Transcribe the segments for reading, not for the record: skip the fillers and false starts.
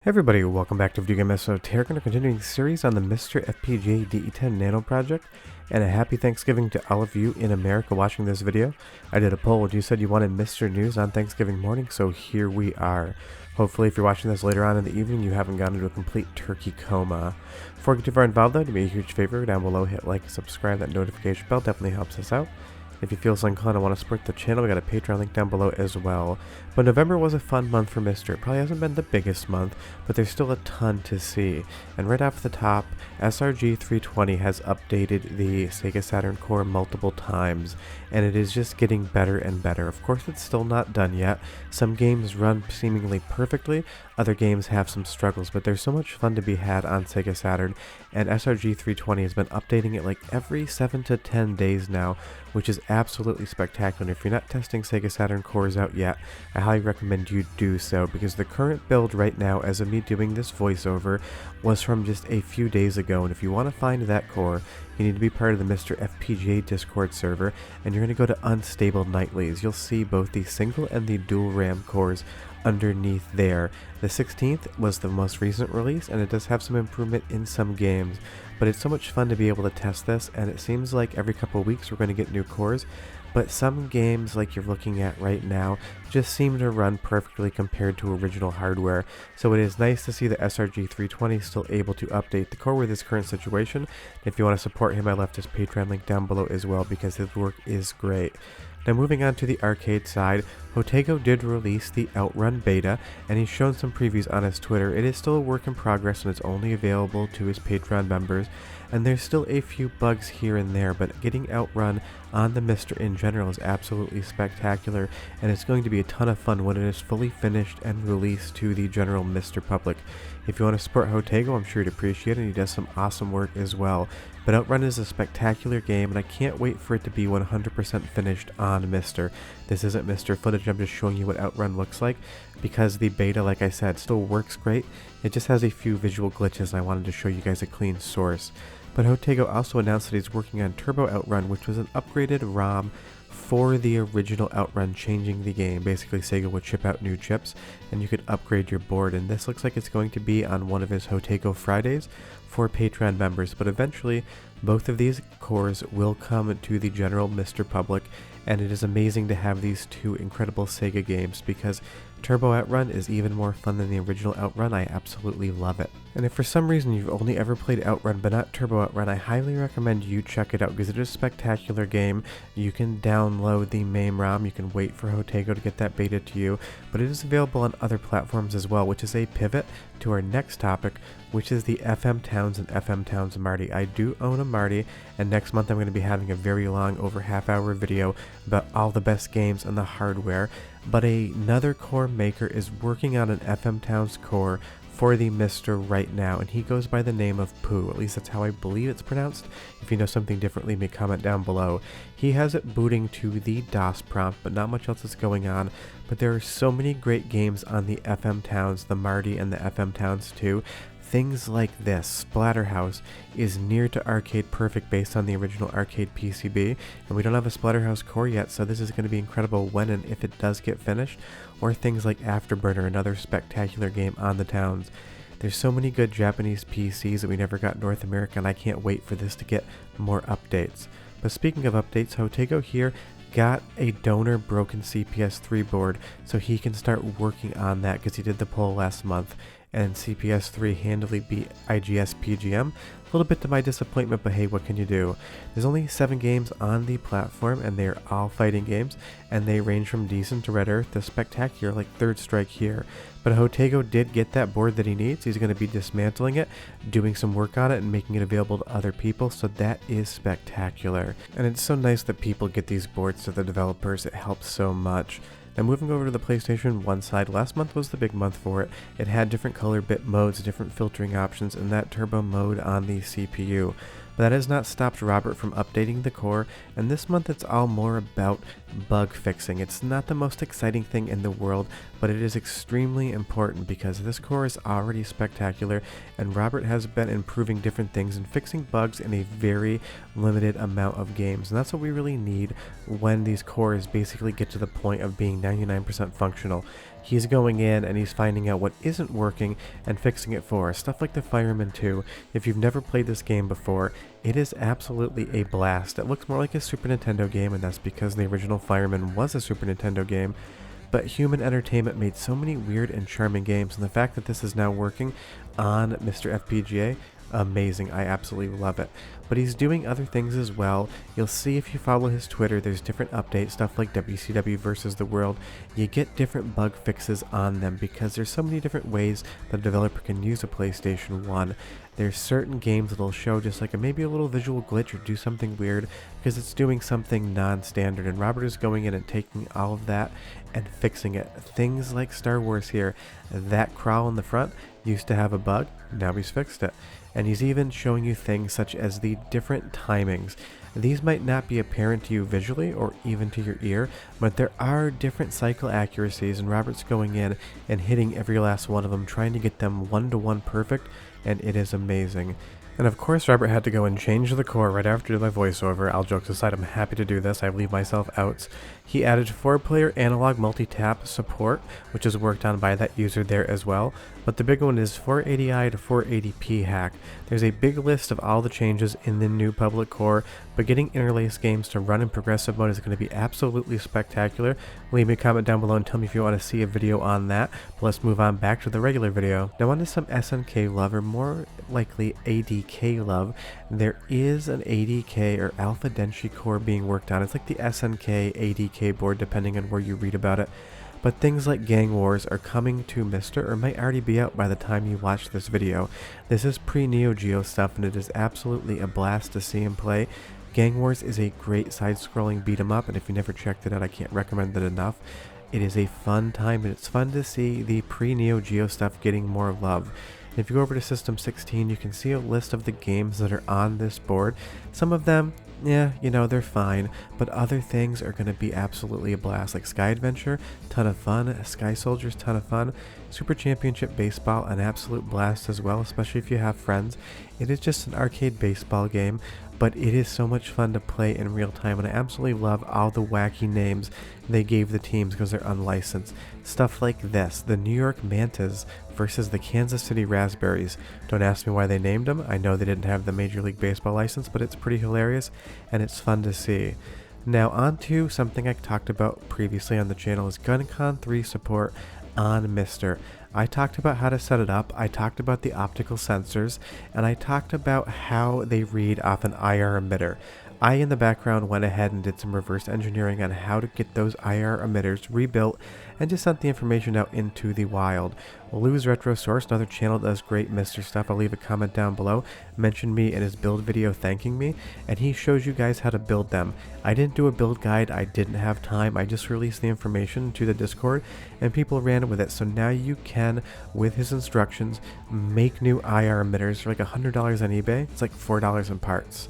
Hey everybody, welcome back to Video Game Esoteric and a continuing series on the MiSTer FPGA DE10 Nano project, and a happy Thanksgiving to all of you in America watching this video. I did a poll and you said you wanted MiSTer news on Thanksgiving morning, so here we are. Hopefully if you're watching this later on in the evening, you haven't gone into a complete turkey coma. Before we get too far involved though, do me a huge favor, down below hit like and subscribe, that notification bell definitely helps us out. If you feel so inclined and want to support the channel, we got a Patreon link down below as well. But November was a fun month for MiSTer. It probably hasn't been the biggest month, but there's still a ton to see. And right off the top, SRG 320 has updated the Sega Saturn core multiple times, and it is just getting better and better. Of course, it's still not done yet. Some games run seemingly perfectly, other games have some struggles, but there's so much fun to be had on Sega Saturn, and SRG 320 has been updating it like every 7 to 10 days now, which is absolutely spectacular. If you're not testing Sega Saturn cores out yet, I highly recommend you do so, because the current build right now, as of me doing this voiceover, was from just a few days ago, and if you want to find that core, you need to be part of the MiSTer FPGA Discord server, and you're going to go to Unstable Nightlies. You'll see both the single and the dual RAM cores underneath there. The 16th was the most recent release, and it does have some improvement in some games, but it's so much fun to be able to test this, and it seems like every couple of weeks we're going to get new cores, but some games like you're looking at right now just seem to run perfectly compared to original hardware, so it is nice to see the SRG 320 still able to update the core with his current situation. If you want to support him, I left his Patreon link down below as well, because his work is great. Now moving on to the arcade side, Jotego did release the Outrun beta, and he's shown some previews on his Twitter. It is still a work in progress and it's only available to his Patreon members, and there's still a few bugs here and there, but getting Outrun on the MiSTer in general is absolutely spectacular, and it's going to be a ton of fun when it is fully finished and released to the general MiSTer public. If you want to support Jotego, I'm sure you'd appreciate it, and he does some awesome work as well. But Outrun is a spectacular game, and I can't wait for it to be 100% finished on MiSTer. This isn't MiSTer footage, I'm just showing you what Outrun looks like, because the beta, like I said, still works great. It just has a few visual glitches, and I wanted to show you guys a clean source. But Jotego also announced that he's working on Turbo Outrun, which was an upgraded ROM for the original Outrun, changing the game. Basically, Sega would ship out new chips, and you could upgrade your board, and this looks like it's going to be on one of his Jotego Fridays for Patreon members, but eventually both of these cores will come to the general MiSTer public, and it is amazing to have these two incredible Sega games, because Turbo Outrun is even more fun than the original Outrun. I absolutely love it. And if for some reason you've only ever played Outrun but not Turbo Outrun, I highly recommend you check it out, because it is a spectacular game. You can download the MAME ROM, you can wait for Jotego to get that beta to you, but it is available on other platforms as well, which is a pivot to our next topic, which is the FM Towns and FM Towns Marty. I do own a Marty, and next month I'm going to be having a very long, over half-hour video about all the best games and the hardware, but another core maker is working on an FM Towns core for the MiSTer right now, and he goes by the name of BOOOOOO. At least that's how I believe it's pronounced. If you know something different, leave me a comment down below. He has it booting to the DOS prompt, but not much else is going on. But there are so many great games on the FM Towns, the Marty and the FM Towns too. Things like this. Splatterhouse is near to arcade perfect based on the original arcade PCB, and we don't have a Splatterhouse core yet, so this is going to be incredible when and if it does get finished. Or things like Afterburner, another spectacular game on the Towns. There's so many good Japanese PCs that we never got in North America, and I can't wait for this to get more updates. But speaking of updates, Jotego here got a donor broken CPS3 board, so he can start working on that, because he did the poll last month, and CPS3 handily beat IGS PGM. A little bit to my disappointment, but hey, what can you do? There's only 7 games on the platform, and they're all fighting games, and they range from decent to Red Earth to spectacular like Third Strike here. But Jotego did get that board that he needs. He's going to be dismantling it, doing some work on it, and making it available to other people, so that is spectacular. And it's so nice that people get these boards to the developers. It helps so much. Now moving over to the PlayStation 1 side, last month was the big month for it. It had different color bit modes, different filtering options, and that turbo mode on the CPU. But that has not stopped Robert from updating the core, and this month it's all more about bug fixing. It's not the most exciting thing in the world, but it is extremely important because this core is already spectacular, and Robert has been improving different things and fixing bugs in a very limited amount of games, and that's what we really need when these cores basically get to the point of being 99% functional. He's going in and he's finding out what isn't working and fixing it for us. Stuff like the Fireman 2. If you've never played this game before, it is absolutely a blast. It looks more like a Super Nintendo game, and that's because the original Fireman was a Super Nintendo game. But Human Entertainment made so many weird and charming games, and the fact that this is now working on MiSTer FPGA, amazing. I absolutely love it. But he's doing other things as well. You'll see if you follow his Twitter, there's different updates, stuff like WCW versus the World. You get different bug fixes on them because there's so many different ways that a developer can use a PlayStation 1. There's certain games that'll show just like maybe a little visual glitch or do something weird because it's doing something non-standard, and Robert is going in and taking all of that and fixing it. Things like Star Wars here, that crawl in the front used to have a bug, now he's fixed it. And he's even showing you things such as the different timings. These might not be apparent to you visually or even to your ear, but there are different cycle accuracies, and Robert's going in and hitting every last one of them, trying to get them 1-to-1 perfect, and it is amazing. And of course Robert had to go and change the core right after my voiceover. All jokes aside, I'm happy to do this, I leave myself out. He added 4-player analog multi-tap support, which is worked on by that user there as well. But the big one is 480i to 480p hack. There's a big list of all the changes in the new public core, but getting interlace games to run in progressive mode is going to be absolutely spectacular. Leave me a comment down below and tell me if you want to see a video on that. But let's move on back to the regular video. Now onto some SNK love, or more likely ADK love. There is an ADK or Alpha Denshi core being worked on. It's like the SNK ADK board depending on where you read about it. But things like Gang Wars are coming to MiSTer, or might already be out by the time you watch this video. This is pre-Neo Geo stuff, and it is absolutely a blast to see him play. Gang Wars is a great side-scrolling beat-em-up, and if you never checked it out, I can't recommend it enough. It is a fun time, and it's fun to see the pre-Neo Geo stuff getting more love. And if you go over to System 16, you can see a list of the games that are on this board. Some of them, yeah, you know, they're fine, but other things are going to be absolutely a blast, like Sky Adventure, ton of fun, Sky Soldiers, ton of fun, Super Championship Baseball, an absolute blast as well, especially if you have friends. It is just an arcade baseball game, but it is so much fun to play in real time, and I absolutely love all the wacky names they gave the teams because they're unlicensed. Stuff like this, the New York Mantas versus the Kansas City Raspberries. Don't ask me why they named them. I know they didn't have the Major League Baseball license, but it's pretty hilarious and it's fun to see. Now on to something I talked about previously on the channel, is GunCon 3 support on MiSTer. I talked about how to set it up, I talked about the optical sensors, and I talked about how they read off an IR emitter. I, in the background, went ahead and did some reverse engineering on how to get those IR emitters rebuilt and just sent the information out into the wild. Lou's Retro Source, another channel that does great MiSTer stuff, I'll leave a comment down below, mentioned me in his build video thanking me, and he shows you guys how to build them. I didn't do a build guide, I didn't have time, I just released the information to the Discord, and people ran with it, so now you can, with his instructions, make new IR emitters for like $100 on eBay. It's like $4 in parts.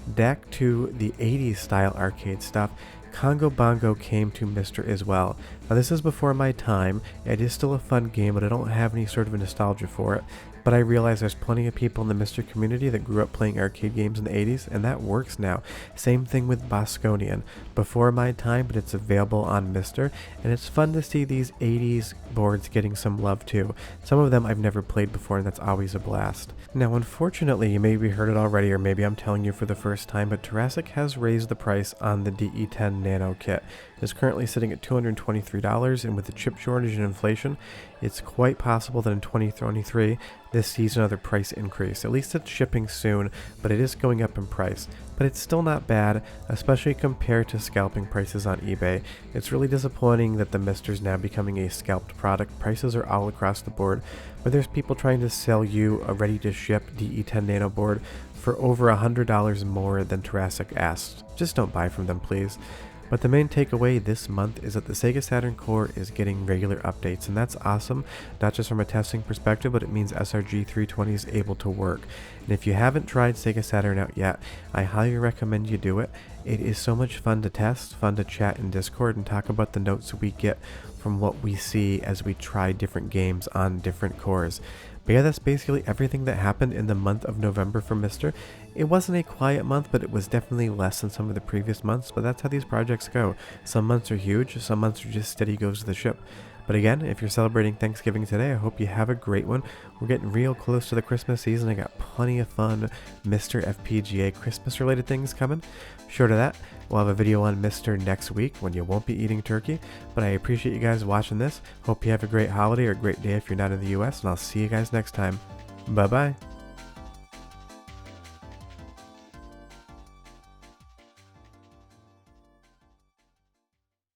Back to the 80s style arcade stuff, Congo Bongo came to MiSTer as well. Now this is before my time, it is still a fun game, but I don't have any sort of a nostalgia for it. But I realize there's plenty of people in the MiSTer community that grew up playing arcade games in the 80s, and that works now. Same thing with Bosconian. Before my time, but it's available on MiSTer, and it's fun to see these 80s boards getting some love too. Some of them I've never played before, and that's always a blast. Now unfortunately, you maybe heard it already, or maybe I'm telling you for the first time, but Terasic has raised the price on the DE10 Nano kit. It's currently sitting at $223, and with the chip shortage and inflation, it's quite possible that in 2023 this sees another price increase. At least it's shipping soon, but it is going up in price. But it's still not bad, especially compared to scalping prices on eBay. It's really disappointing that the MiSTer is now becoming a scalped product. Prices are all across the board, but there's people trying to sell you a ready-to-ship DE10 Nano board for over $100 more than Terasic asked. Just don't buy from them, please. But the main takeaway this month is that the Sega Saturn core is getting regular updates, and that's awesome, not just from a testing perspective, but it means SRG320 is able to work. And if you haven't tried Sega Saturn out yet, I highly recommend you do it. It is so much fun to test, fun to chat in Discord and talk about the notes we get from what we see as we try different games on different cores. But yeah, that's basically everything that happened in the month of November for MiSTer. It wasn't a quiet month, but it was definitely less than some of the previous months, but that's how these projects go. Some months are huge, some months are just steady goes the ship. But again, if you're celebrating Thanksgiving today, I hope you have a great one. We're getting real close to the Christmas season. I got plenty of fun MiSTer FPGA Christmas related things coming. Short of that, we'll have a video on MiSTer next week when you won't be eating turkey. But I appreciate you guys watching this. Hope you have a great holiday or a great day if you're not in the US, and I'll see you guys next time. Bye bye.